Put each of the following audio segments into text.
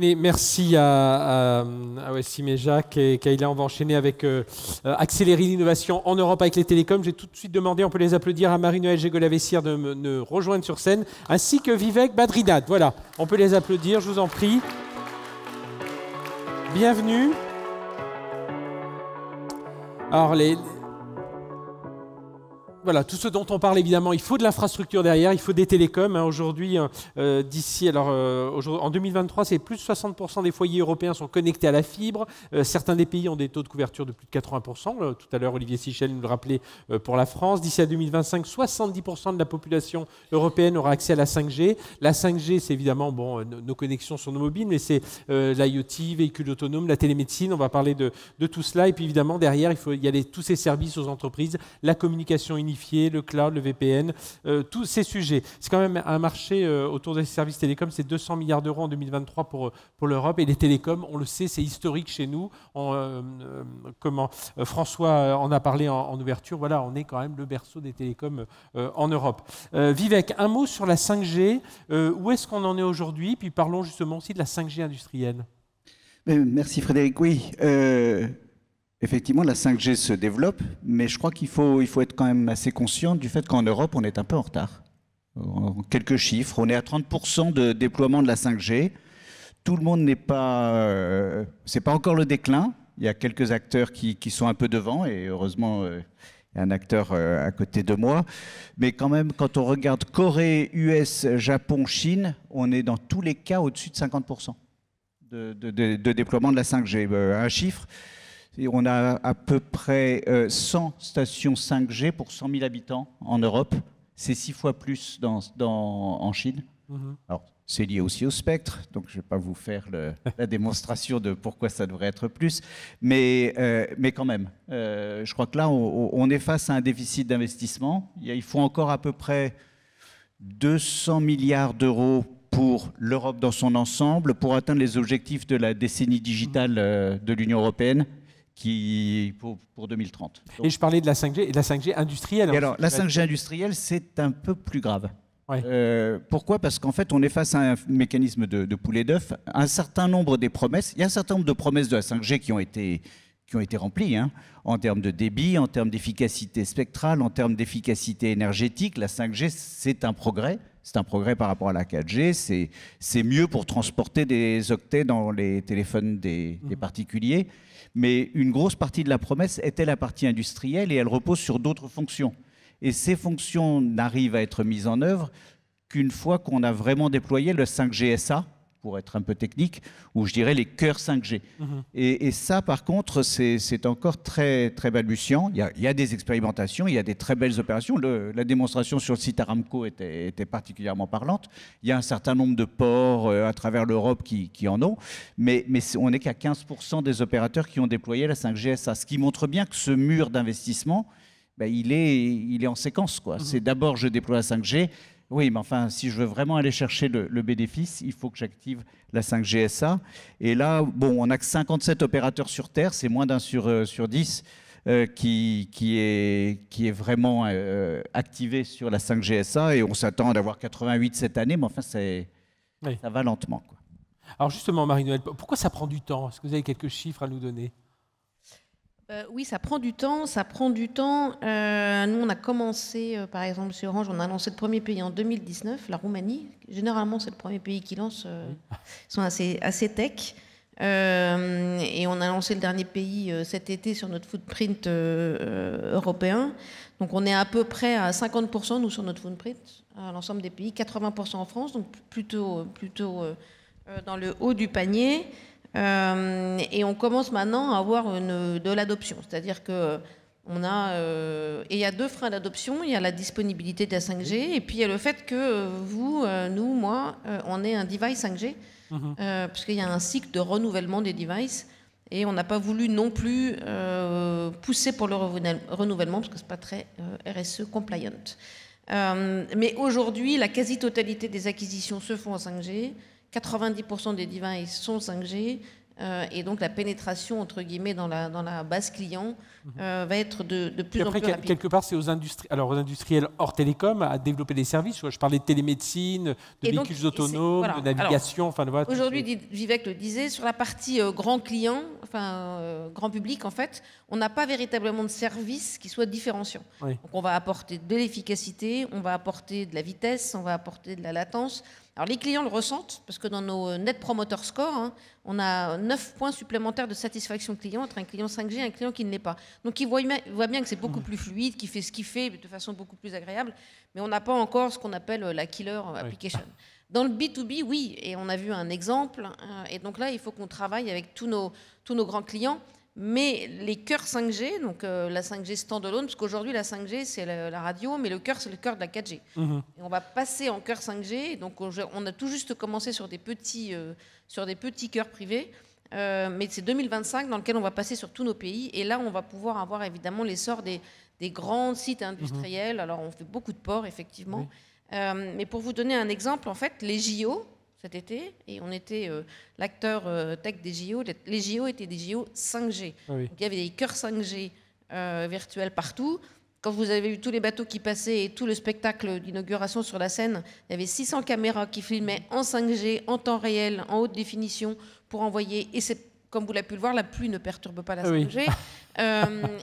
Merci à Wassim et Jacques et Kayla. On va enchaîner avec accélérer l'innovation en Europe avec les télécoms. J'ai tout de suite demandé, on peut les applaudir, à Marie-Noëlle Gégolavessière de me rejoindre sur scène, ainsi que Vivek Badrinath. Voilà, on peut les applaudir, je vous en prie. Bienvenue. Alors, voilà, tout ce dont on parle, évidemment, il faut de l'infrastructure derrière, il faut des télécoms. Aujourd'hui, en 2023, c'est plus de 60% des foyers européens sont connectés à la fibre. Certains des pays ont des taux de couverture de plus de 80%. Tout à l'heure, Olivier Sichel nous le rappelait pour la France. D'ici à 2025, 70% de la population européenne aura accès à la 5G. La 5G, c'est évidemment nos connexions sur nos mobiles, mais c'est l'IoT, véhicules autonomes, la télémédecine. On va parler de tout cela. Et puis, évidemment, derrière, il y a tous ces services aux entreprises, la communication unifiée, le cloud, le VPN, tous ces sujets. C'est quand même un marché autour des services télécoms, c'est 200 milliards d'euros en 2023 pour l'Europe. Et les télécoms, on le sait, c'est historique chez nous. François en a parlé en ouverture. Voilà, on est quand même le berceau des télécoms en Europe. Vivek, un mot sur la 5G. Où est-ce qu'on en est aujourd'hui? Puis parlons justement aussi de la 5G industrielle. Merci Frédéric. Oui. Effectivement, la 5G se développe, mais je crois qu'il faut être quand même assez conscient du fait qu'en Europe, on est un peu en retard. En quelques chiffres, on est à 30% de déploiement de la 5G. Tout le monde n'est pas... c'est pas encore le déclin. Il y a quelques acteurs qui sont un peu devant, et heureusement, il y a un acteur à côté de moi. Mais quand même, quand on regarde Corée, US, Japon, Chine, on est dans tous les cas au-dessus de 50% de déploiement de la 5G. Un chiffre... Et on a à peu près 100 stations 5G pour 100 000 habitants en Europe. C'est 6 fois plus en Chine. Alors, c'est lié aussi au spectre, donc je ne vais pas vous faire la démonstration de pourquoi ça devrait être plus. Mais quand même, je crois que là, on est face à un déficit d'investissement. Il faut encore à peu près 200 milliards d'euros pour l'Europe dans son ensemble, pour atteindre les objectifs de la décennie digitale de l'Union européenne, pour 2030. Donc, et je parlais de la 5G et de la 5G industrielle. Et alors, la 5G industrielle, c'est un peu plus grave. Ouais. Pourquoi? Parce qu'en fait, on est face à un mécanisme de poulet d'œuf. Un certain nombre des promesses, il y a un certain nombre de promesses de la 5G qui ont été remplies, hein, en termes de débit, en termes d'efficacité spectrale, en termes d'efficacité énergétique. La 5G, c'est un progrès. C'est un progrès par rapport à la 4G. C'est mieux pour transporter des octets dans les téléphones des particuliers. Mais une grosse partie de la promesse était la partie industrielle et elle repose sur d'autres fonctions. Et ces fonctions n'arrivent à être mises en œuvre qu'une fois qu'on a vraiment déployé le 5G SA, pour être un peu technique, ou je dirais les cœurs 5G. Et ça, par contre, c'est encore très, très balbutiant. Il y a des expérimentations, il y a des très belles opérations. La démonstration sur le site Aramco était particulièrement parlante. Il y a un certain nombre de ports à travers l'Europe qui en ont, mais on n'est qu'à 15% des opérateurs qui ont déployé la 5G SA, ce qui montre bien que ce mur d'investissement, il est en séquence, quoi. C'est d'abord, je déploie la 5G. Oui, mais enfin, si je veux vraiment aller chercher le bénéfice, il faut que j'active la 5G SA. Et là, on n'a que 57 opérateurs sur Terre, c'est moins d'un sur 10 qui est vraiment activé sur la 5G SA. Et on s'attend d'avoir 88 cette année, mais enfin, ça va lentement, quoi. Alors justement, Marie-Noëlle, pourquoi ça prend du temps? Est-ce que vous avez quelques chiffres à nous donner? Oui, ça prend du temps. Nous, on a commencé, par exemple, chez Orange, on a lancé le premier pays en 2019, la Roumanie. Généralement, c'est le premier pays qui lance. Ils sont assez tech. Et on a lancé le dernier pays cet été sur notre footprint européen. Donc, on est à peu près à 50%, nous, sur notre footprint, à l'ensemble des pays, 80% en France, donc plutôt dans le haut du panier. Et on commence maintenant à avoir de l'adoption, c'est-à-dire que et il y a deux freins d'adoption. Il y a la disponibilité de la 5G et puis il y a le fait que vous, nous, moi, on est un device 5G, puisqu'il y a un cycle de renouvellement des devices et on n'a pas voulu non plus pousser pour le renouvellement parce que c'est pas très RSE compliant. Mais aujourd'hui, la quasi-totalité des acquisitions se font en 5G. 90% des devices sont 5G. Et donc la pénétration, entre guillemets, dans la base client va être de plus en plus rapide. Quelque part, c'est aux industriels hors télécom à développer des services. Je parlais de télémédecine, de véhicules autonomes, voilà, de navigation. Aujourd'hui, Vivek le disait, sur la partie grand client, grand public, en fait, on n'a pas véritablement de service qui soit différenciant. Oui. Donc on va apporter de l'efficacité, on va apporter de la vitesse, on va apporter de la latence. Alors les clients le ressentent parce que dans nos Net Promoter Score, on a 9 points supplémentaires de satisfaction client entre un client 5G et un client qui ne l'est pas. Donc ils voient bien que c'est beaucoup plus fluide, qu'il fait ce qu'il fait de façon beaucoup plus agréable, mais on n'a pas encore ce qu'on appelle la killer application. Dans le B2B, oui, et on a vu un exemple, et donc là il faut qu'on travaille avec tous nos grands clients. Mais les cœurs 5G, donc la 5G standalone, parce qu'aujourd'hui la 5G c'est la radio, mais le cœur c'est le cœur de la 4G. Et on va passer en cœur 5G, donc on a tout juste commencé sur des petits cœurs privés, mais c'est 2025 dans lequel on va passer sur tous nos pays, et là on va pouvoir avoir évidemment l'essor des grands sites industriels. Alors on fait beaucoup de ports effectivement, mais pour vous donner un exemple, en fait les JO, cet été, et on était l'acteur tech des JO. Les JO étaient des JO 5G. Oui. Donc, il y avait des cœurs 5G virtuels partout. Quand vous avez vu tous les bateaux qui passaient et tout le spectacle d'inauguration sur la Seine, il y avait 600 caméras qui filmaient en 5G, en temps réel, en haute définition, pour envoyer. Et c'est, comme vous l'avez pu le voir, la pluie ne perturbe pas la 5G.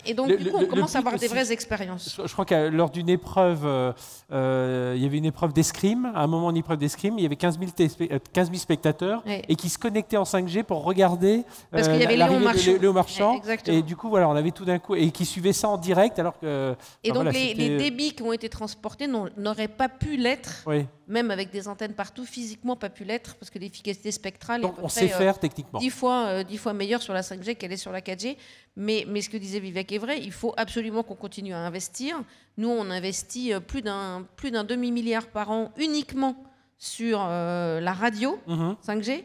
Et donc, du coup, on commence à avoir des vraies expériences. Je crois que lors d'une épreuve, il y avait une épreuve d'escrime. À un moment, une épreuve d'escrime, il y avait 15 000 spectateurs et qui se connectaient en 5G pour regarder l'arrivée de Léon Marchand. Et du coup, voilà, on avait tout d'un coup, et qui suivaient ça en direct. Alors que, et donc, les débits qui ont été transportés n'auraient pas pu l'être, même avec des antennes partout, physiquement pas pu l'être, parce que l'efficacité spectrale donc, est on sait faire techniquement 10 fois meilleure sur la 5G qu'elle est sur la 4G. Mais ce que disait Vivek est vrai, il faut absolument qu'on continue à investir. Nous, on investit plus d'un demi-milliard par an uniquement sur la radio 5G.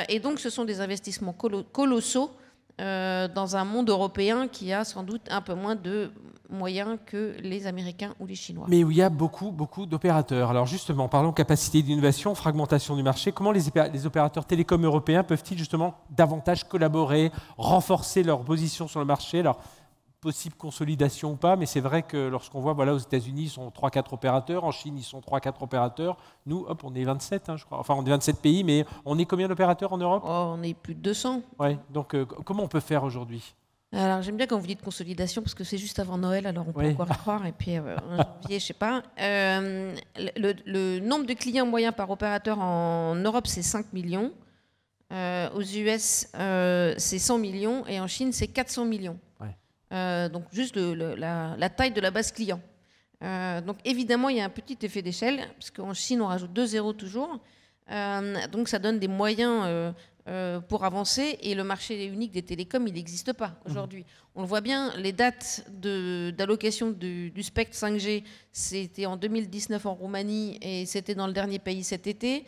Et donc, ce sont des investissements colossaux dans un monde européen qui a sans doute un peu moins de moyens que les Américains ou les Chinois. Mais où il y a beaucoup d'opérateurs. Alors justement, parlons capacité d'innovation, fragmentation du marché. Comment les opérateurs télécoms européens peuvent-ils justement davantage collaborer, renforcer leur position sur le marché? Alors, possible consolidation ou pas, mais c'est vrai que lorsqu'on voit, voilà, aux États-Unis, ils sont 3-4 opérateurs, en Chine, ils sont 3-4 opérateurs. Nous, hop, on est 27, je crois. Enfin, on est 27 pays, mais on est combien d'opérateurs en Europe? On est plus de 200. Ouais. Donc, comment on peut faire aujourd'hui? Alors, j'aime bien quand vous dites consolidation, parce que c'est juste avant Noël, alors on peut encore y croire, et puis en janvier, je sais pas. Le nombre de clients moyens par opérateur en Europe, c'est 5 millions. Aux US, c'est 100 millions, et en Chine, c'est 400 millions. Donc juste la taille de la base client. Donc évidemment, il y a un petit effet d'échelle, parce qu'en Chine, on rajoute 2 zéros toujours. Donc ça donne des moyens pour avancer, et le marché unique des télécoms, il n'existe pas aujourd'hui. On le voit bien, les dates d'allocation du spectre 5G, c'était en 2019 en Roumanie, et c'était dans le dernier pays cet été.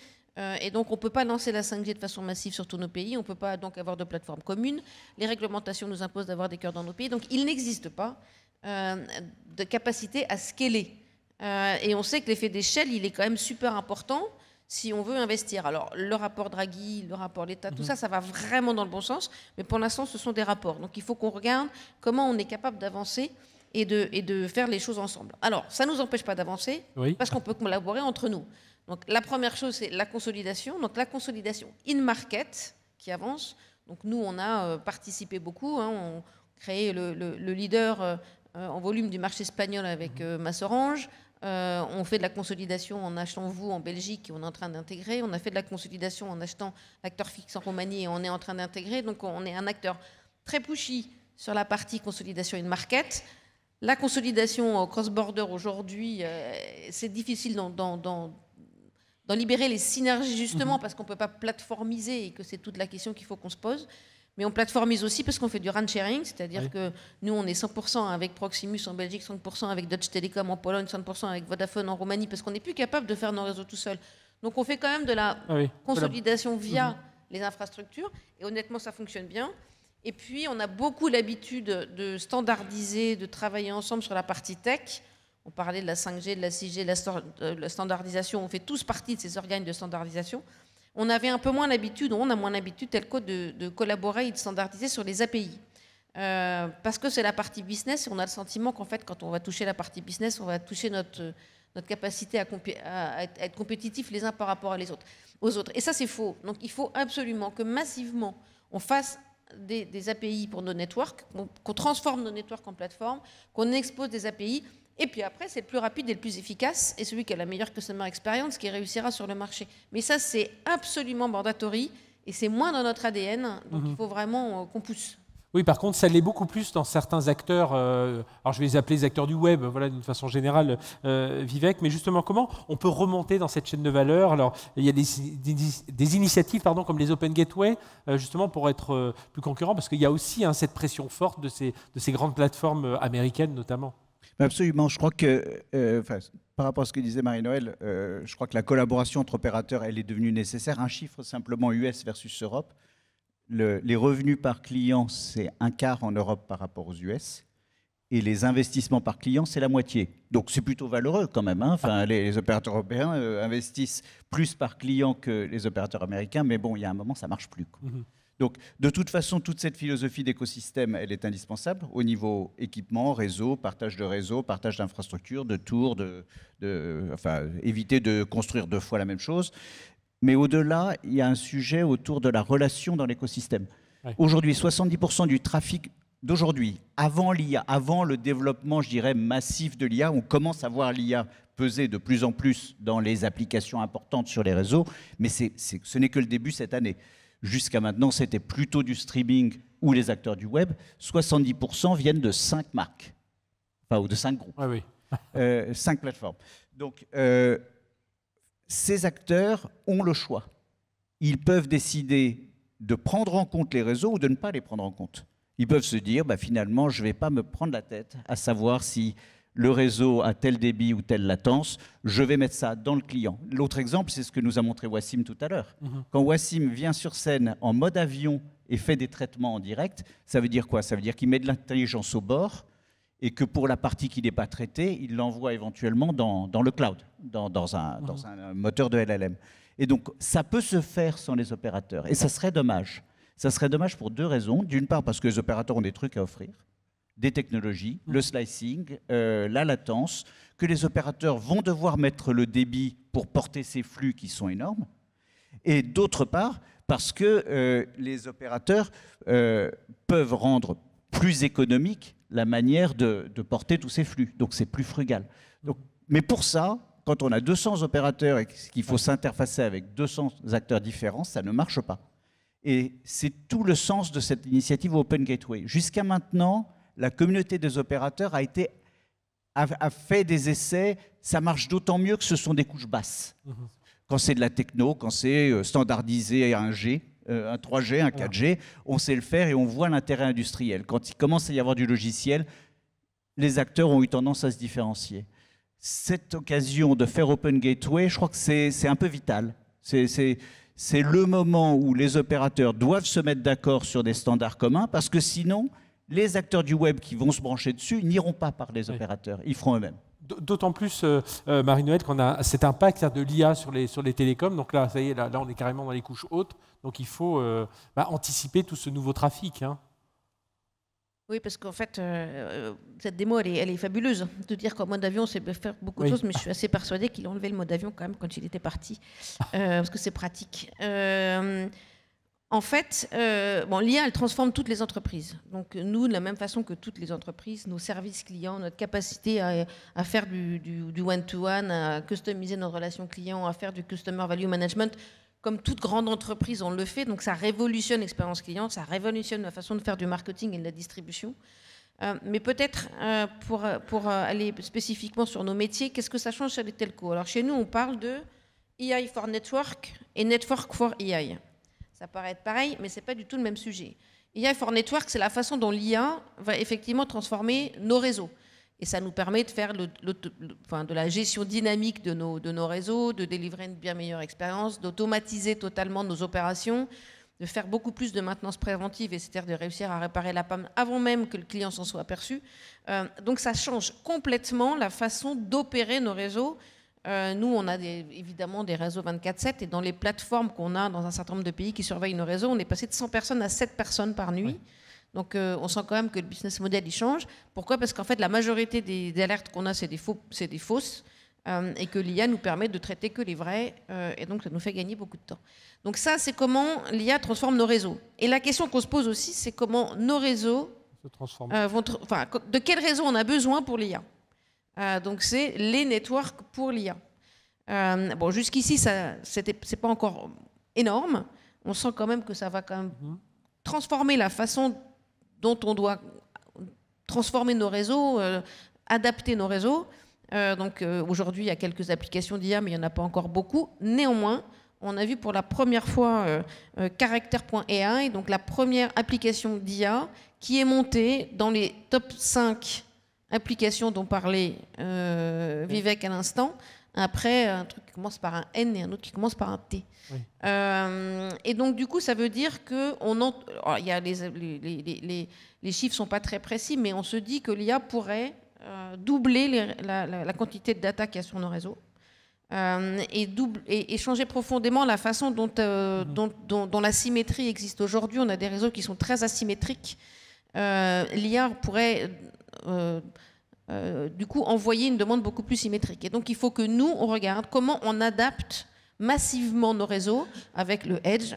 Et donc, on ne peut pas lancer la 5G de façon massive sur tous nos pays. On ne peut pas donc avoir de plateforme commune. Les réglementations nous imposent d'avoir des cœurs dans nos pays. Donc, il n'existe pas de capacité à scaler. Et on sait que l'effet d'échelle, il est quand même super important si on veut investir. Alors, le rapport Draghi, le rapport l'État, tout ça, ça va vraiment dans le bon sens. Mais pour l'instant, ce sont des rapports. Donc, il faut qu'on regarde comment on est capable d'avancer et de faire les choses ensemble. Alors, ça ne nous empêche pas d'avancer parce qu'on peut collaborer entre nous. Donc, la première chose, c'est la consolidation. Donc, la consolidation in-market qui avance. Donc, nous, on a participé beaucoup. On crée le leader en volume du marché espagnol avec MasOrange. On fait de la consolidation en achetant vous en Belgique et on est en train d'intégrer. On a fait de la consolidation en achetant l'acteur fixe en Roumanie et on est en train d'intégrer. Donc, on est un acteur très pushy sur la partie consolidation in-market. La consolidation cross-border aujourd'hui, c'est difficile d'en libérer les synergies justement parce qu'on ne peut pas plateformiser et que c'est toute la question qu'il faut qu'on se pose. Mais on plateformise aussi parce qu'on fait du RAN sharing, c'est-à-dire que nous, on est 100% avec Proximus en Belgique, 100% avec Deutsche Telekom en Pologne, 100% avec Vodafone en Roumanie, parce qu'on n'est plus capable de faire nos réseaux tout seul. Donc on fait quand même de la consolidation via les infrastructures, et honnêtement, ça fonctionne bien. Et puis, on a beaucoup l'habitude de standardiser, de travailler ensemble sur la partie tech. On parlait de la 5G, de la 6G, de la standardisation. On fait tous partie de ces organes de standardisation. On avait un peu moins l'habitude, on a moins l'habitude, Telco, de collaborer et de standardiser sur les API. Parce que c'est la partie business, et on a le sentiment qu'en fait, quand on va toucher la partie business, on va toucher notre capacité à être compétitifs les uns par rapport aux autres. Et ça, c'est faux. Donc, il faut absolument que massivement, on fasse des API pour nos networks, qu'on transforme nos networks en plateforme, qu'on expose des API. Et puis après, c'est le plus rapide et le plus efficace, et celui qui a la meilleure customer experience qui réussira sur le marché. Mais ça, c'est absolument mandatory, et c'est moins dans notre ADN, donc il faut vraiment qu'on pousse. Oui, par contre, ça l'est beaucoup plus dans certains acteurs, alors je vais les appeler les acteurs du web, voilà, d'une façon générale, Vivek, mais justement, comment on peut remonter dans cette chaîne de valeur? Alors, il y a des initiatives comme les Open Gateway, justement pour être plus concurrents, parce qu'il y a aussi cette pression forte de ces grandes plateformes américaines, notamment. Absolument. Je crois que, par rapport à ce que disait Marie-Noëlle, je crois que la collaboration entre opérateurs, elle est devenue nécessaire. Un chiffre simplement US versus Europe. Les revenus par client, c'est un quart en Europe par rapport aux US. Et les investissements par client, c'est la moitié. Donc c'est plutôt valeureux quand même. Enfin, les opérateurs européens investissent plus par client que les opérateurs américains. Mais bon, il y a un moment, ça ne marche plus, quoi. Donc, de toute façon, toute cette philosophie d'écosystème, elle est indispensable au niveau équipement, réseau, partage de réseau, partage d'infrastructures, de tours, éviter de construire 2 fois la même chose. Mais au-delà, il y a un sujet autour de la relation dans l'écosystème. Ouais. Aujourd'hui, 70% du trafic d'aujourd'hui, avant l'IA, avant le développement, je dirais, massif de l'IA, on commence à voir l'IA peser de plus en plus dans les applications importantes sur les réseaux, mais ce n'est que le début cette année. Jusqu'à maintenant, c'était plutôt du streaming ou les acteurs du web. 70% viennent de 5 marques, ou de 5 groupes, 5 plateformes. Donc, ces acteurs ont le choix. Ils peuvent décider de prendre en compte les réseaux ou de ne pas les prendre en compte. Ils peuvent se dire, finalement, je ne vais pas me prendre la tête à savoir si le réseau a tel débit ou telle latence, je vais mettre ça dans le client. L'autre exemple, c'est ce que nous a montré Wassim tout à l'heure. Quand Wassim vient sur scène en mode avion et fait des traitements en direct, ça veut dire quoi? Ça veut dire qu'il met de l'intelligence au bord et que pour la partie qui n'est pas traitée, il l'envoie éventuellement dans le cloud, dans un moteur de LLM. Et donc, ça peut se faire sans les opérateurs. Et ça serait dommage. Ça serait dommage pour 2 raisons. D'une part, parce que les opérateurs ont des trucs à offrir, des technologies, le slicing, la latence, que les opérateurs vont devoir mettre le débit pour porter ces flux qui sont énormes. Et d'autre part, parce que les opérateurs peuvent rendre plus économique la manière de porter tous ces flux. Donc c'est plus frugal. Donc, mais pour ça, quand on a 200 opérateurs et qu'il faut s'interfacer avec 200 acteurs différents, ça ne marche pas. Et c'est tout le sens de cette initiative Open Gateway. Jusqu'à maintenant, la communauté des opérateurs a fait des essais. Ça marche d'autant mieux que ce sont des couches basses. Quand c'est de la techno, quand c'est standardisé un 3G, un 4G, on sait le faire et on voit l'intérêt industriel. Quand il commence à y avoir du logiciel, les acteurs ont eu tendance à se différencier. Cette occasion de faire Open Gateway, je crois que c'est un peu vital. C'est le moment où les opérateurs doivent se mettre d'accord sur des standards communs, parce que sinon, les acteurs du web qui vont se brancher dessus n'iront pas par les opérateurs, ils feront eux-mêmes. D'autant plus, Marie-Noëlle, qu'on a cet impact de l'IA sur les télécoms. Donc là, ça y est, là, on est carrément dans les couches hautes. Donc il faut anticiper tout ce nouveau trafic. Oui, parce qu'en fait, cette démo, elle est fabuleuse. De dire qu'en mode avion, c'est faire beaucoup de choses, mais je suis assez persuadée qu'il a enlevé le mode avion quand même quand il était parti, parce que c'est pratique. En fait, l'IA, elle transforme toutes les entreprises. Donc nous, de la même façon que toutes les entreprises, nos services clients, notre capacité à faire du one-to-one, à customiser nos relations clients, à faire du customer value management, comme toute grande entreprise, on le fait. Donc ça révolutionne l'expérience client, ça révolutionne la façon de faire du marketing et de la distribution. Mais peut-être pour aller spécifiquement sur nos métiers, qu'est-ce que ça change chez les telcos? Alors chez nous, on parle de AI for Network et Network for AI. Ça paraît être pareil, mais ce n'est pas du tout le même sujet. AI for Network, c'est la façon dont l'IA va effectivement transformer nos réseaux. Et ça nous permet de faire de la gestion dynamique de nos réseaux, de délivrer une bien meilleure expérience, d'automatiser totalement nos opérations, de faire beaucoup plus de maintenance préventive, et c'est-à-dire de réussir à réparer la panne avant même que le client s'en soit aperçu. Donc ça change complètement la façon d'opérer nos réseaux Nous, on a évidemment des réseaux 24/7 et dans les plateformes qu'on a dans un certain nombre de pays qui surveillent nos réseaux, on est passé de 100 personnes à 7 personnes par nuit. Donc on sent quand même que le business model il change. Pourquoi? Parce qu'en fait la majorité des alertes qu'on a c'est des fausses et que l'IA nous permet de traiter que les vraies et donc ça nous fait gagner beaucoup de temps. Donc ça c'est comment l'IA transforme nos réseaux. Et la question qu'on se pose aussi c'est comment nos réseaux se transforment. De quel réseau on a besoin pour l'IA. Donc c'est les networks pour l'IA. Bon jusqu'ici c'est pas encore énorme. On sent quand même que ça va quand même transformer la façon dont on doit transformer nos réseaux, adapter nos réseaux. Donc aujourd'hui, il y a quelques applications d'IA, mais il n'y en a pas encore beaucoup. Néanmoins, on a vu pour la première fois Character.ai, donc la première application d'IA qui est montée dans les top 5 applications dont parlait Vivek à l'instant. Après, un truc qui commence par un N et un autre qui commence par un T. Oui. Et donc, du coup, ça veut dire que les chiffres ne sont pas très précis, mais on se dit que l'IA pourrait doubler la quantité de data qu'il y a sur nos réseaux et changer profondément la façon dont la symétrie existe. Aujourd'hui, on a des réseaux qui sont très asymétriques. L'IA pourrait... du coup, envoyer une demande beaucoup plus symétrique. Et donc, il faut que nous, on regarde comment on adapte massivement nos réseaux avec le edge,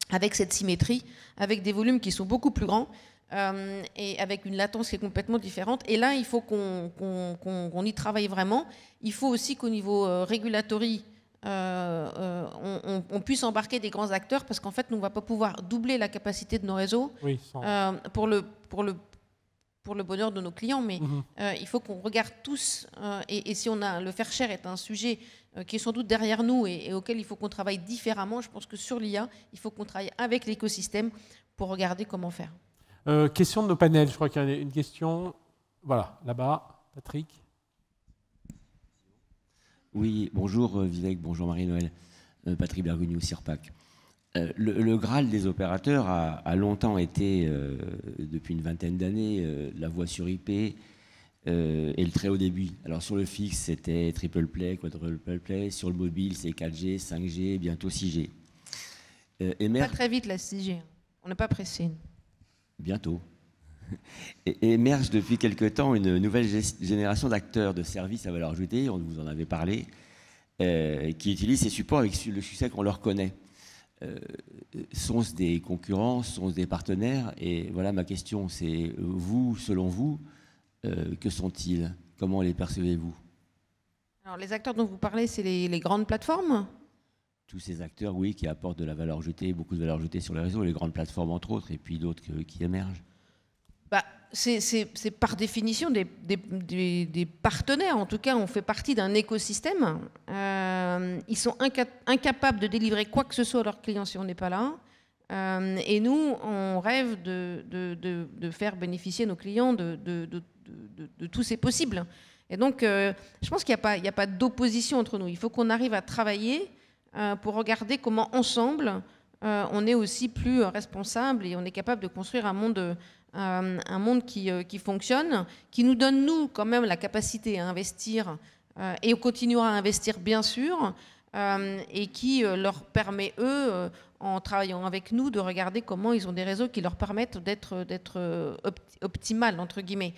avec cette symétrie, avec des volumes qui sont beaucoup plus grands et avec une latence qui est complètement différente. Et là, il faut qu'on y travaille vraiment. Il faut aussi qu'au niveau régulatory, on puisse embarquer des grands acteurs parce qu'en fait, nous, on ne va pas pouvoir doubler la capacité de nos réseaux pour le bonheur de nos clients, mais il faut qu'on regarde tous, et si le fair share est un sujet qui est sans doute derrière nous et auquel il faut qu'on travaille différemment, je pense que sur l'IA, il faut qu'on travaille avec l'écosystème pour regarder comment faire. Question de nos panels, je crois qu'il y a une question, voilà, là-bas, Patrick. Oui, bonjour Vivek, bonjour Marie-Noëlle, Patrick Bergogneau, CIRPAC. Le Graal des opérateurs a longtemps été, depuis une vingtaine d'années, la voix sur IP et le très haut débit. Alors sur le fixe, c'était triple play, quadruple play. Sur le mobile, c'est 4G, 5G, bientôt 6G. Pas très vite la 6G. On n'est pas pressé. Bientôt. Émerge depuis quelque temps une nouvelle génération d'acteurs de services à valeur ajoutée, on vous en avait parlé, qui utilisent ces supports avec le succès qu'on leur connaît. Sont-ce des concurrents, sont-ce des partenaires? Et voilà ma question, c'est vous, selon vous, que sont-ils? Comment les percevez-vous? Alors les acteurs dont vous parlez, c'est les grandes plateformes? Tous ces acteurs, oui, qui apportent de la valeur ajoutée, beaucoup de valeur ajoutée sur les réseaux, les grandes plateformes entre autres, et puis d'autres qui émergent. C'est par définition des partenaires. En tout cas, on fait partie d'un écosystème. Ils sont incapables de délivrer quoi que ce soit à leurs clients si on n'est pas là. Et nous, on rêve de faire bénéficier nos clients de tous ces possibles. Et donc, je pense qu'il n'y a pas d'opposition entre nous. Il faut qu'on arrive à travailler pour regarder comment, ensemble, on est aussi plus responsable et on est capable de construire un monde qui fonctionne, qui nous donne, nous, quand même, la capacité à investir, et on continuera à investir, bien sûr, et qui leur permet, eux, en travaillant avec nous, de regarder comment ils ont des réseaux qui leur permettent d'être optimales, entre guillemets.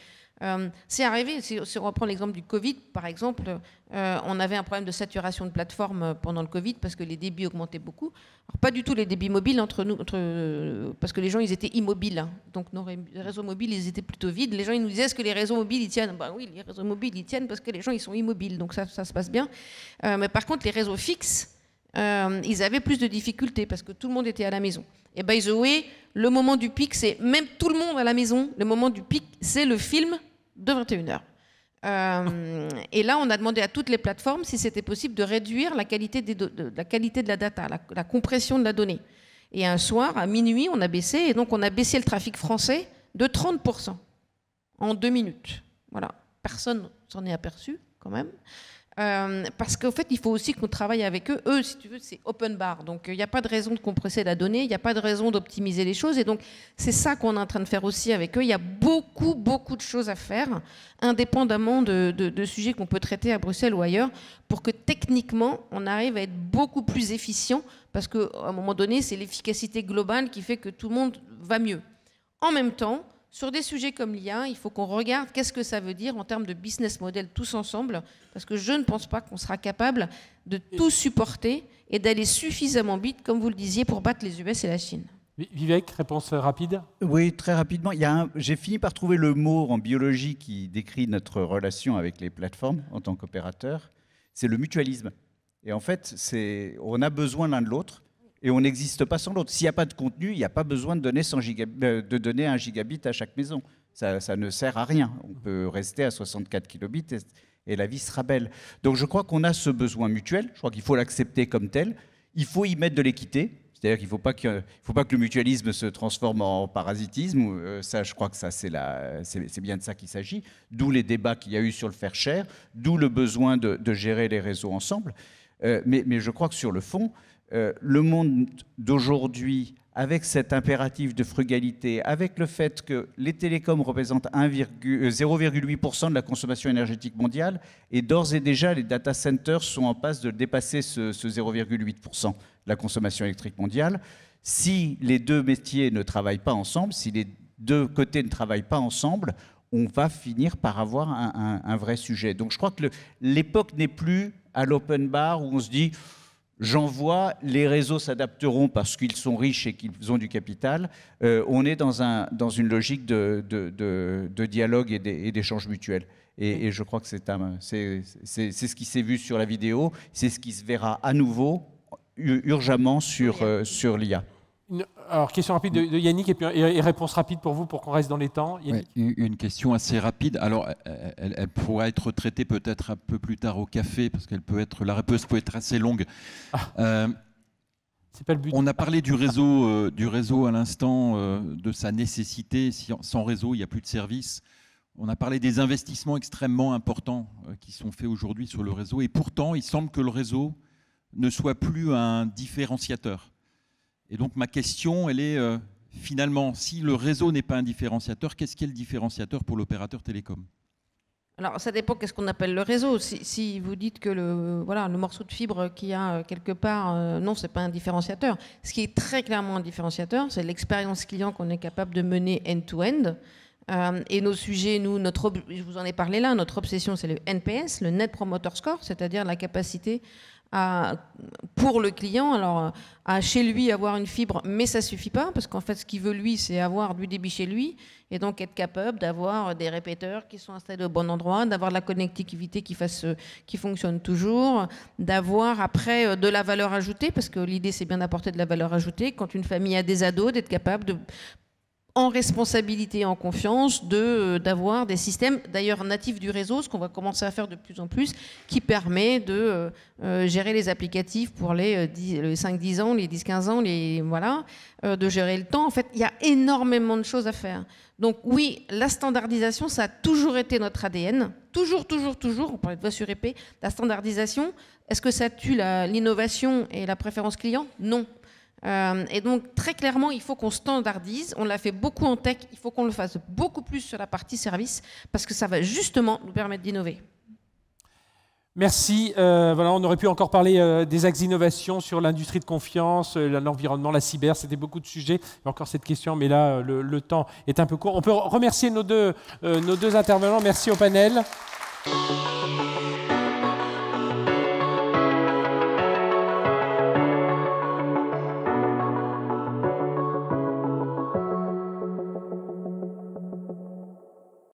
C'est arrivé, si on reprend l'exemple du Covid, par exemple, on avait un problème de saturation de plateforme pendant le Covid parce que les débits augmentaient beaucoup. Alors, pas du tout les débits mobiles parce que les gens ils étaient immobiles. Hein. Donc nos réseaux mobiles ils étaient plutôt vides. Les gens ils nous disaient est-ce que les réseaux mobiles ils tiennent? Ben oui, les réseaux mobiles ils tiennent parce que les gens ils sont immobiles. Donc ça se passe bien. Mais par contre les réseaux fixes, ils avaient plus de difficultés parce que tout le monde était à la maison. Et by the way, le moment du pic, c'est même tout le monde à la maison. Le moment du pic, c'est le film de 21h. Et là, on a demandé à toutes les plateformes si c'était possible de réduire la qualité de la data, la compression de la donnée. Et un soir, à minuit, on a baissé. Et donc, on a baissé le trafic français de 30% en 2 minutes. Voilà. Personne s'en est aperçu, quand même. Parce qu'en fait, il faut aussi qu'on travaille avec eux. Eux, si tu veux, c'est open bar. Donc, il n'y a pas de raison de compresser la donnée, il n'y a pas de raison d'optimiser les choses. Et donc, c'est ça qu'on est en train de faire aussi avec eux. Il y a beaucoup, beaucoup de choses à faire, indépendamment de sujets qu'on peut traiter à Bruxelles ou ailleurs, pour que techniquement, on arrive à être beaucoup plus efficient. Parce qu'à un moment donné, c'est l'efficacité globale qui fait que tout le monde va mieux. En même temps, sur des sujets comme l'IA, il faut qu'on regarde qu'est-ce que ça veut dire en termes de business model tous ensemble, parce que je ne pense pas qu'on sera capable de tout supporter et d'aller suffisamment vite, comme vous le disiez, pour battre les US et la Chine. Vivek, réponse rapide? Oui, très rapidement. J'ai fini par trouver le mot en biologie qui décrit notre relation avec les plateformes en tant qu'opérateur. C'est le mutualisme. Et en fait, on a besoin l'un de l'autre. Et on n'existe pas sans l'autre. S'il n'y a pas de contenu, il n'y a pas besoin de donner 1 gigabit à chaque maison. Ça ne sert à rien. On peut rester à 64 kilobits et la vie sera belle. Donc je crois qu'on a ce besoin mutuel. Je crois qu'il faut l'accepter comme tel. Il faut y mettre de l'équité. C'est-à-dire qu'il ne faut pas que le mutualisme se transforme en parasitisme. Ça, je crois que c'est bien de ça qu'il s'agit. D'où les débats qu'il y a eu sur le fair share, d'où le besoin de gérer les réseaux ensemble. Mais je crois que sur le fond, le monde d'aujourd'hui, avec cet impératif de frugalité, avec le fait que les télécoms représentent 0,8% de la consommation énergétique mondiale, et d'ores et déjà, les data centers sont en passe de dépasser ce 0,8% de la consommation électrique mondiale. Si les deux métiers ne travaillent pas ensemble, si les deux côtés ne travaillent pas ensemble, on va finir par avoir un vrai sujet. Donc je crois que l'époque n'est plus à l'open bar où on se dit... J'envoie, les réseaux s'adapteront parce qu'ils sont riches et qu'ils ont du capital. On est dans une logique de dialogue et d'échange mutuel. Et je crois que c'est ce qui s'est vu sur la vidéo, c'est ce qui se verra à nouveau, urgemment, sur l'IA. Alors, question rapide de Yannick et réponse rapide pour vous pour qu'on reste dans les temps. Ouais, une question assez rapide. Alors, elle pourra être traitée peut-être un peu plus tard au café parce la réponse peut être assez longue. C'est pas le but. On a parlé du réseau à l'instant, de sa nécessité. Sans réseau, il n'y a plus de service. On a parlé des investissements extrêmement importants qui sont faits aujourd'hui sur le réseau. Et pourtant, il semble que le réseau ne soit plus un différenciateur. Et donc ma question, elle est finalement, si le réseau n'est pas un différenciateur, qu'est-ce qui est le différenciateur pour l'opérateur télécom? Alors ça dépend qu'est-ce qu'on appelle le réseau. Si vous dites que le morceau de fibre qu'il y a quelque part, non, c'est pas un différenciateur. Ce qui est très clairement un différenciateur, c'est l'expérience client qu'on est capable de mener end-to-end. Et nos sujets, je vous en ai parlé là, notre obsession, c'est le NPS, le Net Promoter Score, c'est-à-dire la capacité pour le client, alors à chez lui avoir une fibre, mais ça suffit pas parce qu'en fait ce qu'il veut lui c'est avoir du débit chez lui et donc être capable d'avoir des répéteurs qui sont installés au bon endroit, d'avoir de la connectivité qui fonctionne toujours, d'avoir après de la valeur ajoutée parce que l'idée c'est bien d'apporter de la valeur ajoutée quand une famille a des ados, d'être capable de en responsabilité, en confiance, d'avoir des systèmes, d'ailleurs natifs du réseau, ce qu'on va commencer à faire de plus en plus, qui permet de gérer les applicatifs pour les 5-10 ans, les 10-15 ans, de gérer le temps. En fait, il y a énormément de choses à faire. Donc oui, la standardisation, ça a toujours été notre ADN. Toujours, on parlait de voix sur épée. La standardisation, est-ce que ça tue l'innovation et la préférence client? Non. Et donc, très clairement, il faut qu'on standardise. On l'a fait beaucoup en tech. Il faut qu'on le fasse beaucoup plus sur la partie service parce que ça va justement nous permettre d'innover. Merci. On aurait pu encore parler des axes d'innovation sur l'industrie de confiance, l'environnement, la cyber. C'était beaucoup de sujets. Il y a encore cette question, mais là, le temps est un peu court. On peut remercier nos deux intervenants. Merci au panel.